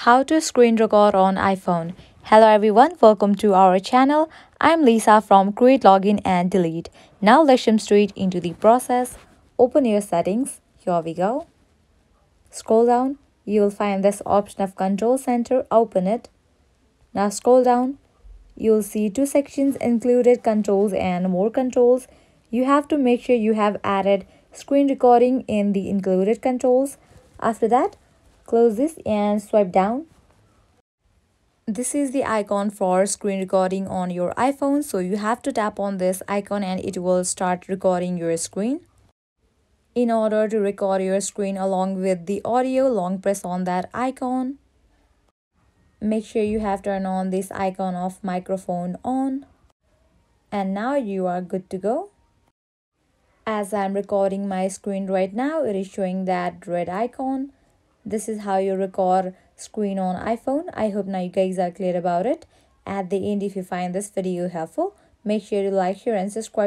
How to screen record on iPhone. Hello everyone, welcome to our channel. I'm Lisa from Create, Login and Delete. Now let's jump straight into the process. Open your settings. Here we go. Scroll down. You will find this option of Control Center. Open it. Now scroll down. You will see two sections: included controls and more controls. You have to make sure you have added screen recording in the included controls. After that, close this and swipe down. This is the icon for screen recording on your iPhone, so you have to tap on this icon and it will start recording your screen. In order to record your screen along with the audio, long press on that icon. Make sure you have turned on this icon of microphone on. And now you are good to go. As I'm recording my screen right now, it is showing that red icon. This is how you record screen on iPhone. I hope now you guys are clear about it. At the end, if you find this video helpful, make sure to like, share and subscribe.